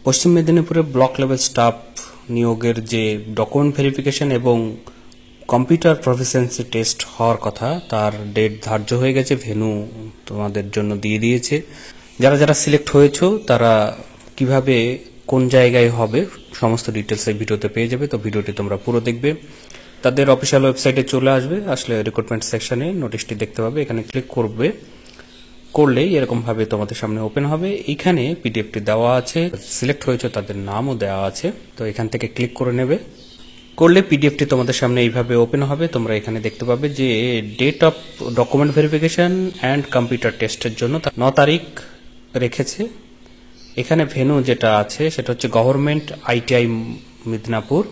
পশ্চিম মেদিনীপুরে block level staff নিয়োগের যে ডকুমেন্ট ভেরিফিকেশন এবং কম্পিউটার প্রফিসিয়েন্সি টেস্ট হওয়ার কথা তার ডেট ধার্য হয়ে গেছে। ভেন্যু তোমাদের জন্য দিয়ে দিয়েছে। যারা যারা সিলেক্ট হয়েছো তারা কিভাবে কোন জায়গায় হবে সমস্ত ডিটেলস এই ভিডিওতে পেয়ে যাবে। তো ভিডিওটি তোমরা পুরো দেখবে। তাদের অফিসিয়াল ওয়েবসাইটে চলে আসলে রিক্রুটমেন্ট সেকশনে নোটিশটি দেখতে পাবে। এখানে ক্লিক করলেই এরকম ভাবে তোমাদের সামনে ওপেন হবে। এখানে পিডিএফটি দেওয়া আছে, সিলেক্ট হয়েছে তাদের নামও দেওয়া আছে। তো এখান থেকে ক্লিক করে নেবে। করলে পিডিএফটি তোমাদের সামনে এইভাবে ওপেন হবে। তোমরা এখানে দেখতে পাবে যে date of document verification and computer টেস্টের জন্য 9 তারিখ রেখেছে। এখানে ভেন্যু যেটা আছে সেটা হচ্ছে গভর্নমেন্ট আইটিআই মিদনাপুর।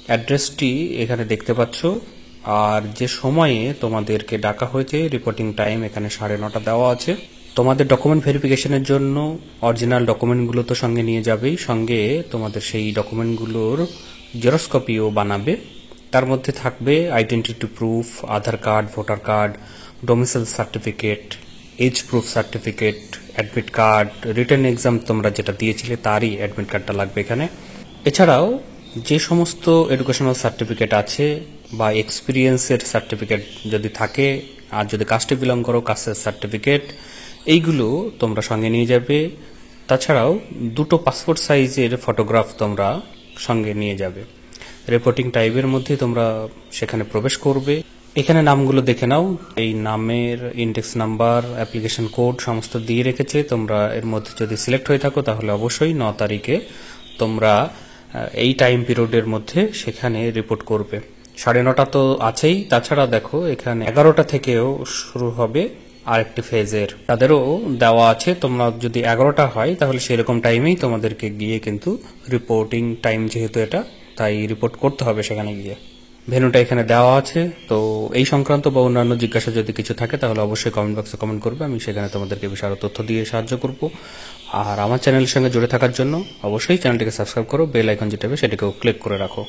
অ্যাড্রেসটি এখানে দেখতে পাচ্ছ। আর যে সময়ে তোমাদেরকে ডাকা হয়েছে রিপোর্টিং টাইম এখানে 9:30 দেওয়া আছে। তোমাদের ডকুমেন্ট ভেরিফিকেশনের জন্য অরিজিনাল ডকুমেন্টগুলো তো সঙ্গে নিয়ে যাবেই, সঙ্গে তোমাদের সেই ডকুমেন্টগুলোর জেরক্স কপিও বানাবে। তার মধ্যে থাকবে identity proof, Aadhaar card, voter card, domicile certificate, age proof certificate, admit card, written exam তোমরা যেটা দিয়েছিলে তারই অ্যাডমিট কার্ডটা লাগবে এখানে। এছাড়াও যে সমস্ত এডুকেশনাল সার্টিফিকেট আছে বা এক্সপিরিয়েন্সের সার্টিফিকেট যদি থাকে, আর যদি কাস্টে বিলং করো কাস্টের সার্টিফিকেট, এইগুলো তোমরা সঙ্গে নিয়ে যাবে। তাছাড়াও 2টো পাসপোর্ট সাইজের ফটোগ্রাফ তোমরা সঙ্গে নিয়ে যাবে। রিপোর্টিং টাইপের মধ্যে তোমরা সেখানে প্রবেশ করবে। এখানে নামগুলো দেখে নাও। এই নামের ইন্ডেক্স নাম্বার, অ্যাপ্লিকেশন কোড সমস্ত দিয়ে রেখেছে। তোমরা এর মধ্যে যদি সিলেক্ট হয়ে থাকো তাহলে অবশ্যই 9 তারিখে তোমরা এই টাইম পিরিয়ডের মধ্যে সেখানে রিপোর্ট করবে। 9:30 তো আছেই, তাছাড়া দেখো এখানে 11টা থেকেও শুরু হবে আরেকটি ফেজের, তাদেরও দেওয়া আছে। তোমরা যদি 11টা হয় তাহলে সেরকম টাইমেই তোমাদেরকে গিয়ে কিন্তু রিপোর্টিং টাইম যেহেতু এটা, তাই রিপোর্ট করতে হবে সেখানে গিয়ে। ভেন্যুটা এখানে দেওয়া আছে। তো এই সংক্রান্ত বা অন্যান্য জিজ্ঞাসা যদি কিছু থাকে তাহলে অবশ্যই কমেন্ট বক্সে কমেন্ট করবে। আমি সেখানে তোমাদেরকে বিশাল তথ্য দিয়ে সাহায্য করব। আর আমার চ্যানেলের সঙ্গে জুড়ে থাকার জন্য অবশ্যই চ্যানেলটিকে সাবস্ক্রাইব করো, বেল আইকন যেটা হবে সেটাকেও ক্লিক করে রাখো।